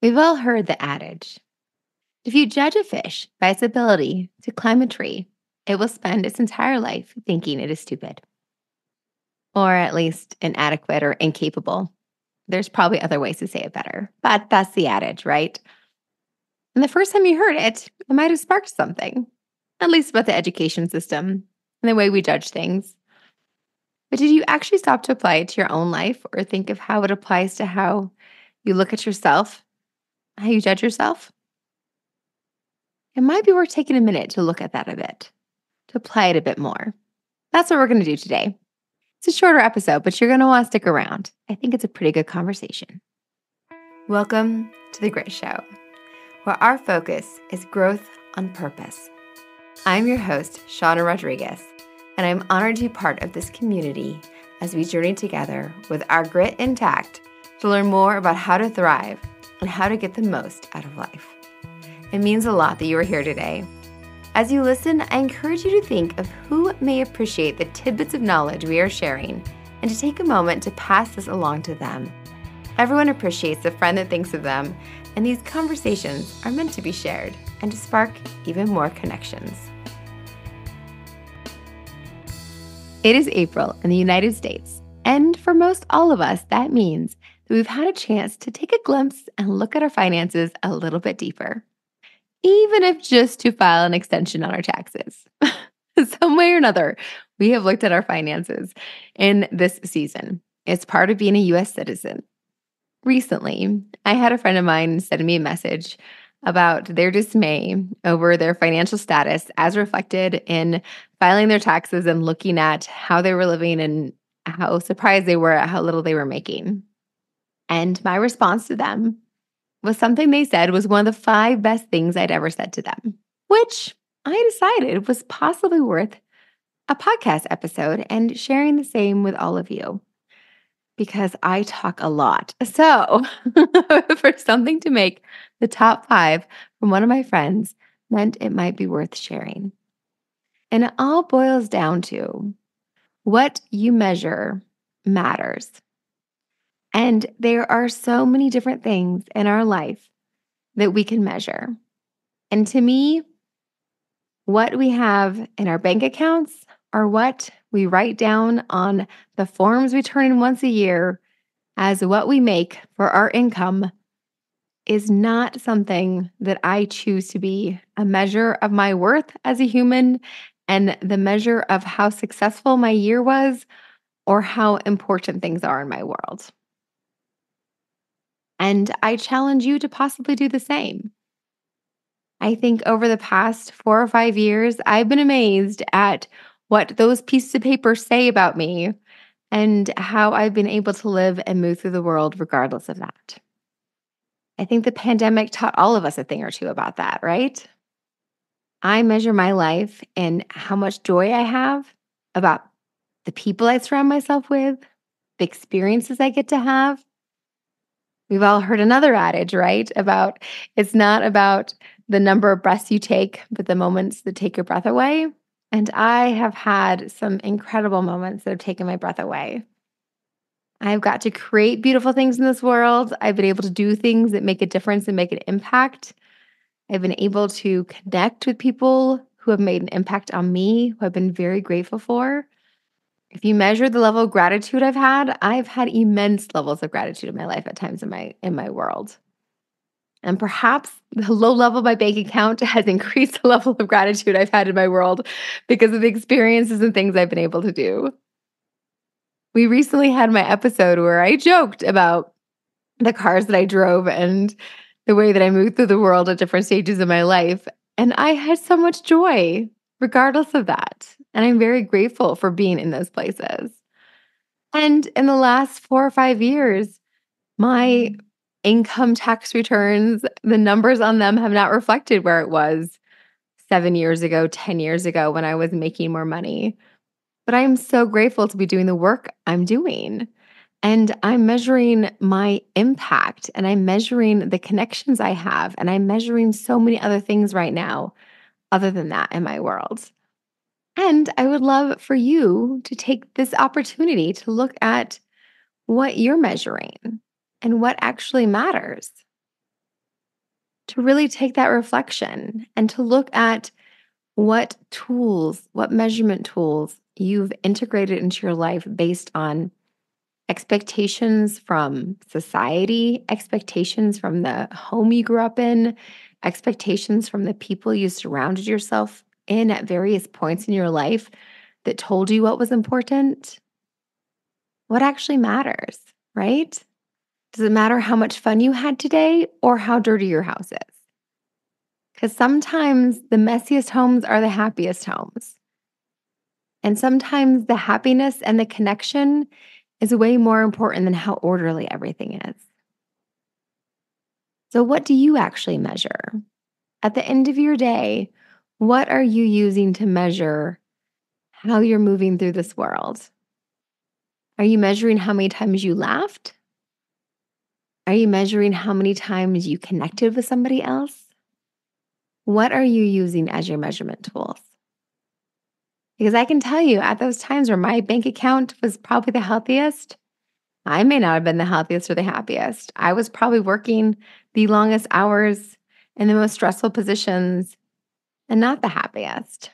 We've all heard the adage, if you judge a fish by its ability to climb a tree, it will spend its entire life thinking it is stupid, or at least inadequate or incapable. There's probably other ways to say it better, but that's the adage, right? And the first time you heard it might have sparked something, at least about the education system and the way we judge things. But did you actually stop to apply it to your own life or think of how it applies to how you look at yourself, how you judge yourself? It might be worth taking a minute to look at that a bit, to apply it a bit more. That's what we're going to do today. It's a shorter episode, but you're going to want to stick around. I think it's a pretty good conversation. Welcome to The Grit Show, where our focus is growth on purpose. I'm your host, Shawna Rodrigues, and I'm honored to be part of this community as we journey together with our grit intact to learn more about how to thrive and how to get the most out of life. It means a lot that you are here today. As you listen, I encourage you to think of who may appreciate the tidbits of knowledge we are sharing and to take a moment to pass this along to them. Everyone appreciates the friend that thinks of them, and these conversations are meant to be shared and to spark even more connections. It is April in the United States, and for most all of us, that means that we've had a chance to take a glimpse and look at our finances a little bit deeper. Even if just to file an extension on our taxes. Some way or another, we have looked at our finances in this season. It's part of being a US citizen. Recently, I had a friend of mine send me a message about their dismay over their financial status as reflected in filing their taxes and looking at how they were living and how surprised they were at how little they were making. And my response to them was something they said was one of the 5 best things I'd ever said to them, which I decided was possibly worth a podcast episode and sharing the same with all of you because I talk a lot. So for something to make the top 5 from one of my friends meant it might be worth sharing. And it all boils down to what you measure matters. And there are so many different things in our life that we can measure. And to me, what we have in our bank accounts or what we write down on the forms we turn in once a year as what we make for our income is not something that I choose to be a measure of my worth as a human and the measure of how successful my year was or how important things are in my world. And I challenge you to possibly do the same. I think over the past 4 or 5 years, I've been amazed at what those pieces of paper say about me and how I've been able to live and move through the world regardless of that. I think the pandemic taught all of us a thing or two about that, right? I measure my life in how much joy I have about the people I surround myself with, the experiences I get to have. We've all heard another adage, right? About it's not about the number of breaths you take, but the moments that take your breath away. And I have had some incredible moments that have taken my breath away. I've got to create beautiful things in this world. I've been able to do things that make a difference and make an impact. I've been able to connect with people who have made an impact on me, who I've been very grateful for. If you measure the level of gratitude I've had immense levels of gratitude in my life at times in my world. And perhaps the low level of my bank account has increased the level of gratitude I've had in my world because of the experiences and things I've been able to do. We recently had my episode where I joked about the cars that I drove and the way that I moved through the world at different stages of my life. And I had so much joy regardless of that. And I'm very grateful for being in those places. And in the last 4 or 5 years, my income tax returns, the numbers on them have not reflected where it was 7 years ago, 10 years ago when I was making more money. But I am so grateful to be doing the work I'm doing. And I'm measuring my impact and I'm measuring the connections I have and I'm measuring so many other things right now other than that in my world. And I would love for you to take this opportunity to look at what you're measuring and what actually matters. to really take that reflection and to look at what tools, what measurement tools you've integrated into your life based on expectations from society, expectations from the home you grew up in, expectations from the people you surrounded yourself in at various points in your life that told you what was important, what actually matters, right? Does it matter how much fun you had today or how dirty your house is? Because sometimes the messiest homes are the happiest homes. And sometimes the happiness and the connection is way more important than how orderly everything is. So, what do you actually measure? At the end of your day, what are you using to measure how you're moving through this world? Are you measuring how many times you laughed? Are you measuring how many times you connected with somebody else? What are you using as your measurement tools? Because I can tell you, at those times where my bank account was probably the healthiest, I may not have been the healthiest or the happiest. I was probably working the longest hours in the most stressful positions and not the happiest.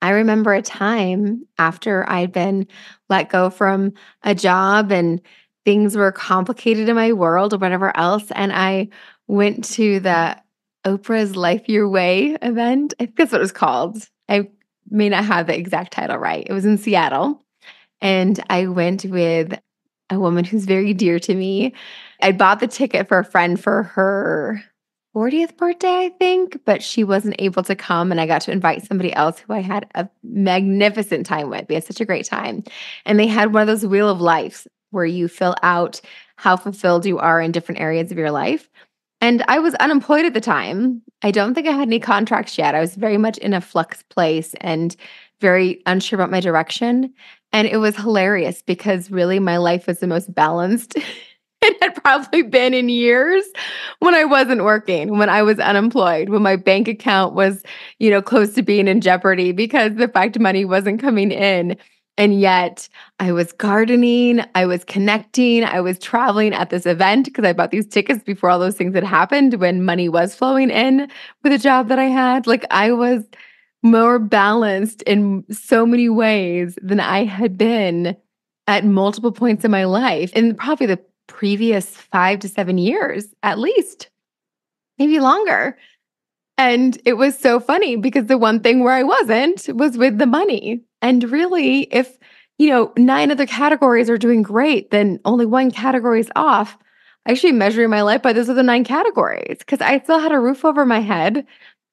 I remember a time after I'd been let go from a job and things were complicated in my world or whatever else. And I went to the Oprah's Life Your Way event. I think that's what it was called. I may not have the exact title right. It was in Seattle. And I went with a woman who's very dear to me. I bought the ticket for a friend for her 40th birthday, I think, but she wasn't able to come. And I got to invite somebody else who I had a magnificent time with. We had such a great time. And they had one of those wheel of life where you fill out how fulfilled you are in different areas of your life. And I was unemployed at the time. I don't think I had any contracts yet. I was very much in a flux place and very unsure about my direction. And it was hilarious because really my life was the most balanced it had probably been in years when I wasn't working, when I was unemployed, when my bank account was, close to being in jeopardy because the fact money wasn't coming in. And yet I was gardening, I was connecting, I was traveling at this event because I bought these tickets before all those things had happened when money was flowing in with a job that I had. Like I was more balanced in so many ways than I had been at multiple points in my life, in probably the previous 5 to 7 years, at least, maybe longer. And it was so funny because the one thing where I wasn't was with the money. And really, if, nine other categories are doing great, then only one category is off. I should be measuring my life by those other nine categories because I still had a roof over my head.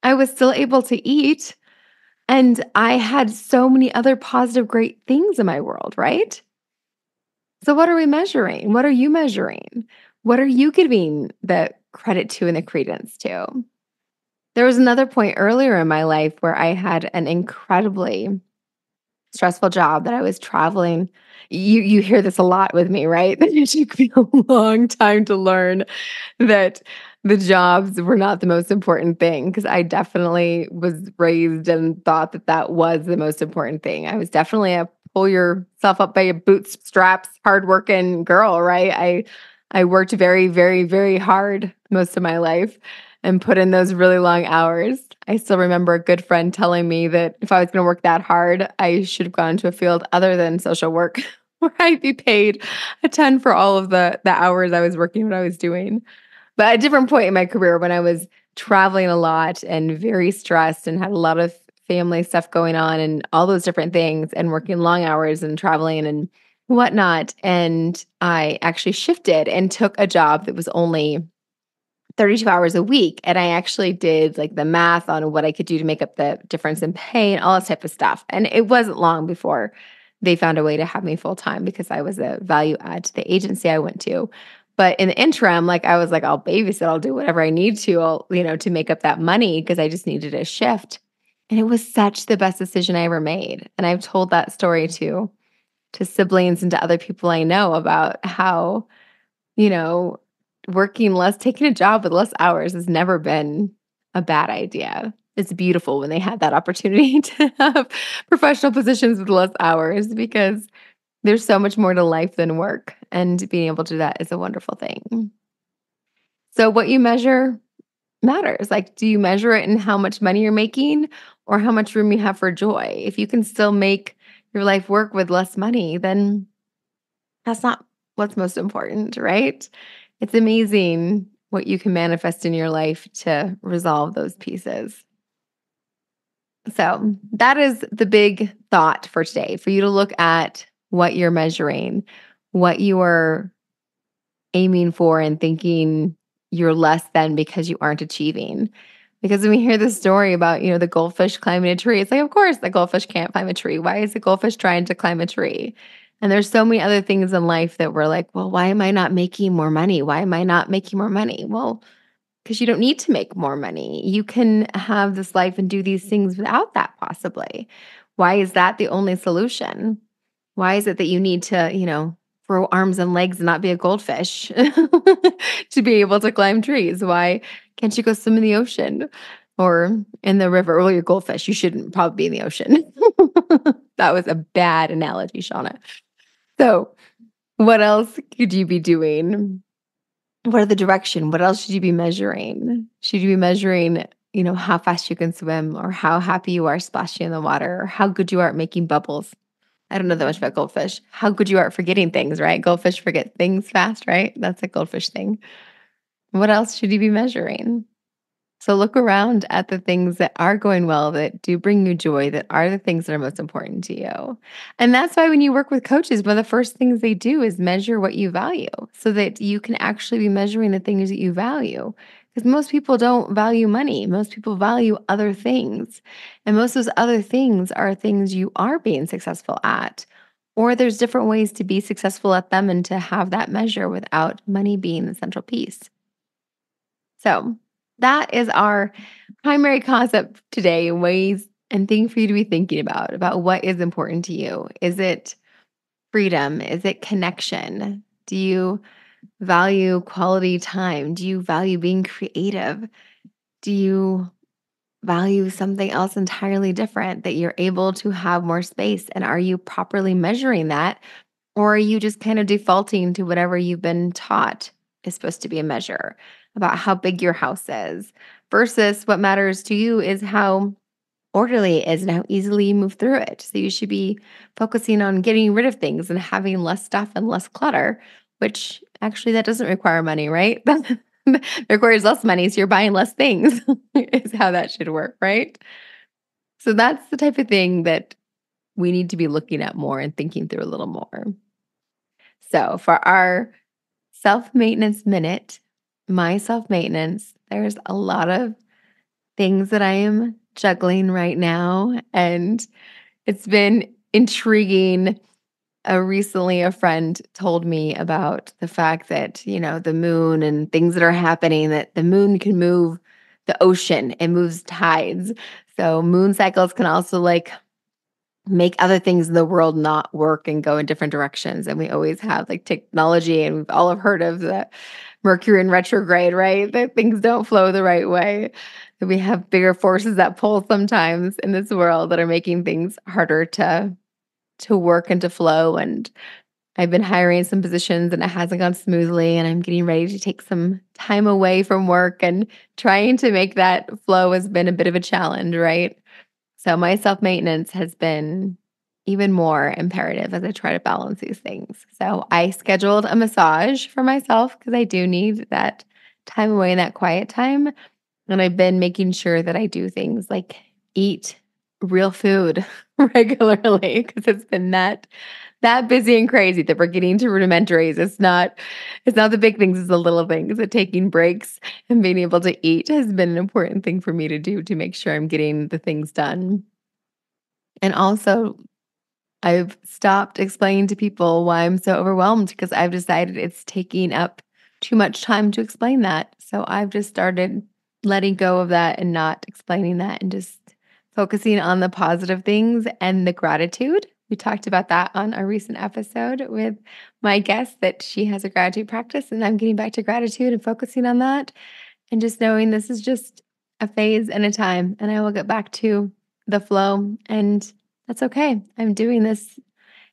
I was still able to eat. And I had so many other positive, great things in my world, right? So, what are we measuring? What are you measuring? What are you giving the credit to and the credence to? There was another point earlier in my life where I had an incredibly stressful job that I was traveling. You hear this a lot with me, right? That it took me a long time to learn that the jobs were not the most important thing because I definitely was raised and thought that that was the most important thing. I was definitely a pull yourself up by your bootstraps, hardworking girl, right? I worked very, very, very hard most of my life and put in those really long hours. I still remember a good friend telling me that if I was going to work that hard, I should have gone to a field other than social work where I'd be paid a ton for all of the hours I was working, what I was doing. But at a different point in my career when I was traveling a lot and very stressed and had a lot of family stuff going on and all those different things and working long hours and traveling and whatnot. And I actually shifted and took a job that was only 32 hours a week. And I actually did like the math on what I could do to make up the difference in pay and all that type of stuff. And it wasn't long before they found a way to have me full time because I was a value add to the agency I went to. But in the interim, like I was like, I'll babysit, I'll do whatever I need to, to make up that money because I just needed a shift. And it was such the best decision I ever made. And I've told that story to siblings and to other people I know about how, you know, working less, taking a job with less hours has never been a bad idea. It's beautiful when they had that opportunity to have professional positions with less hours because there's so much more to life than work. And being able to do that is a wonderful thing. So what you measure matters. Like, do you measure it in how much money you're making or how much room you have for joy? If you can still make your life work with less money, then that's not what's most important, right? It's amazing what you can manifest in your life to resolve those pieces. So, that is the big thought for today for you to look at what you're measuring, what you are aiming for, and thinking you're less than because you aren't achieving. Because when we hear this story about, the goldfish climbing a tree, it's like, of course, the goldfish can't climb a tree. Why is the goldfish trying to climb a tree? And there's so many other things in life that we're like, well, why am I not making more money? Why am I not making more money? Well, because you don't need to make more money. You can have this life and do these things without that, possibly. Why is that the only solution? Why is it that you need to, grow arms and legs and not be a goldfish to be able to climb trees? Why can't you go swim in the ocean or in the river? Well, you're a goldfish. You shouldn't probably be in the ocean. That was a bad analogy, Shauna. So, what else could you be doing? What are the direction? What else should you be measuring? Should you be measuring, how fast you can swim or how happy you are splashing in the water or how good you are at making bubbles? I don't know that much about goldfish. How good you are at forgetting things, right? Goldfish forget things fast, right? That's a goldfish thing. What else should you be measuring? So look around at the things that are going well, that do bring you joy, that are the things that are most important to you. And that's why when you work with coaches, one of the first things they do is measure what you value so that you can actually be measuring the things that you value. Because most people don't value money. Most people value other things. And most of those other things are things you are being successful at. Or there's different ways to be successful at them and to have that measure without money being the central piece. So that is our primary concept today, ways and things for you to be thinking about what is important to you. Is it freedom? Is it connection? Do you value quality time? Do you value being creative? Do you value something else entirely different that you're able to have more space? And are you properly measuring that? Or are you just kind of defaulting to whatever you've been taught is supposed to be a measure about how big your house is versus what matters to you is how orderly it is and how easily you move through it. So you should be focusing on getting rid of things and having less stuff and less clutter, which actually that doesn't require money, right? That requires less money. So you're buying less things, is how that should work, right? So that's the type of thing that we need to be looking at more and thinking through a little more. So, for our self maintenance minute, my self maintenance, there's a lot of things that I am juggling right now, and it's been intriguing. Recently, a friend told me about the fact that, the moon and things that are happening, that the moon can move the ocean, it moves tides. So, moon cycles can also make other things in the world not work and go in different directions. And we always have technology, and we've all have heard of the Mercury in retrograde, right? That things don't flow the right way. That we have bigger forces that pull sometimes in this world that are making things harder to work and to flow. And I've been hiring some positions and it hasn't gone smoothly. And I'm getting ready to take some time away from work, and trying to make that flow has been a bit of a challenge, right? So my self-maintenance has been even more imperative as I try to balance these things. So I scheduled a massage for myself because I do need that time away and that quiet time. And I've been making sure that I do things like eat real food regularly because it's been that busy and crazy that we're getting to rudimentaries. It's not the big things, it's the little things. That taking breaks and being able to eat has been an important thing for me to do to make sure I'm getting the things done. And also, I've stopped explaining to people why I'm so overwhelmed because I've decided it's taking up too much time to explain that. So I've just started letting go of that and not explaining that and just focusing on the positive things and the gratitude. We talked about that on a recent episode with my guest, that she has a gratitude practice, and I'm getting back to gratitude and focusing on that and just knowing this is just a phase and a time, and I will get back to the flow, and that's okay. I'm doing this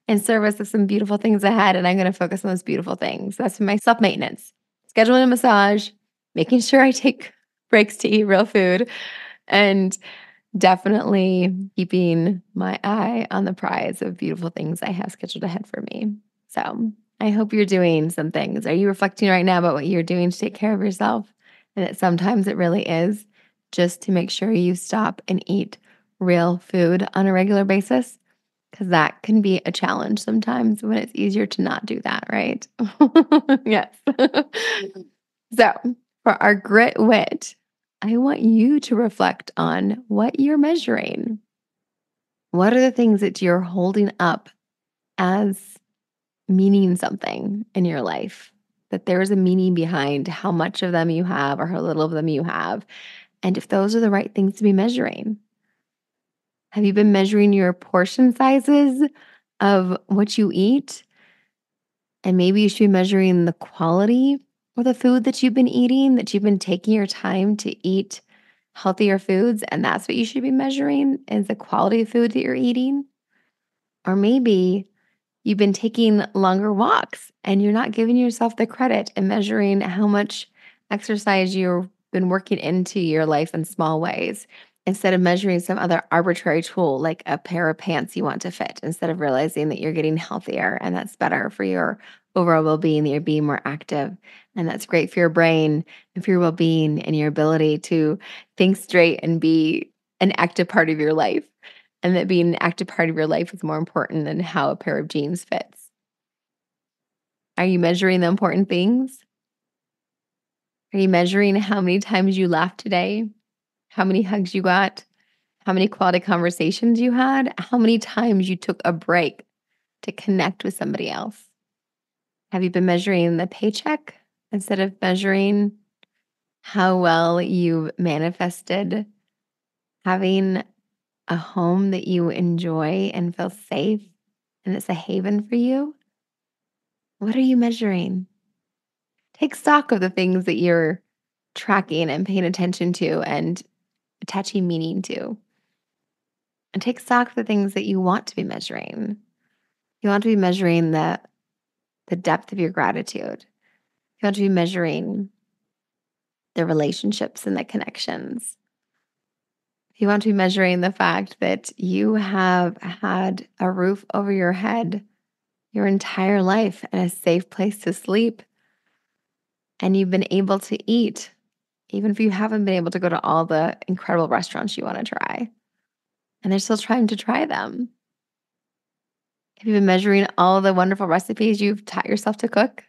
in service of some beautiful things ahead, and I'm going to focus on those beautiful things. That's my self maintenance. Scheduling a massage, making sure I take breaks to eat real food, and definitely keeping my eye on the prize of beautiful things I have scheduled ahead for me. So I hope you're doing some things. Are you reflecting right now about what you're doing to take care of yourself? And that sometimes it really is just to make sure you stop and eat real food on a regular basis, because that can be a challenge sometimes when it's easier to not do that, right? Yes. So, for our grit wit, I want you to reflect on what you're measuring. What are the things that you're holding up as meaning something in your life? That there's a meaning behind how much of them you have or how little of them you have. And if those are the right things to be measuring. Have you been measuring your portion sizes of what you eat? And maybe you should be measuring the quality of the food that you've been eating, that you've been taking your time to eat healthier foods. And that's what you should be measuring is the quality of food that you're eating. Or maybe you've been taking longer walks and you're not giving yourself the credit and measuring how much exercise you've been working into your life in small ways instead of measuring some other arbitrary tool like a pair of pants you want to fit, instead of realizing that you're getting healthier and that's better for your overall well-being, that you're being more active, and that's great for your brain and for your well-being and your ability to think straight and be an active part of your life, and that being an active part of your life is more important than how a pair of jeans fits. Are you measuring the important things? Are you measuring how many times you laughed today? How many hugs you got? How many quality conversations you had? How many times you took a break to connect with somebody else? Have you been measuring the paycheck instead of measuring how well you manifested having a home that you enjoy and feel safe and it's a haven for you? What are you measuring? Take stock of the things that you're tracking and paying attention to and attaching meaning to. And take stock of the things that you want to be measuring. You want to be measuring the depth of your gratitude. You want to be measuring the relationships and the connections. You want to be measuring the fact that you have had a roof over your head your entire life and a safe place to sleep. And you've been able to eat, even if you haven't been able to go to all the incredible restaurants you want to try. And they're still trying to try them. Have you been measuring all the wonderful recipes you've taught yourself to cook?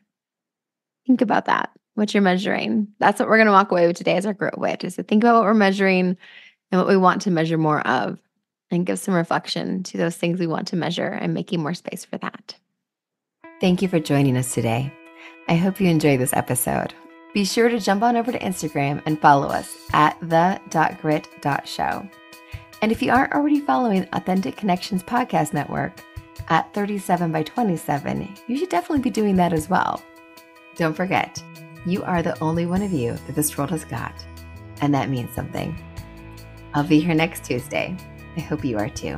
Think about that, what you're measuring. That's what we're going to walk away with today as our grit wit, is to think about what we're measuring and what we want to measure more of, and give some reflection to those things we want to measure and making more space for that. Thank you for joining us today. I hope you enjoyed this episode. Be sure to jump on over to Instagram and follow us at the.grit.show. And if you aren't already following Authentic Connections Podcast Network at 37 by 27, you should definitely be doing that as well. Don't forget, you are the only one of you that this world has got, and that means something. I'll be here next Tuesday. I hope you are too.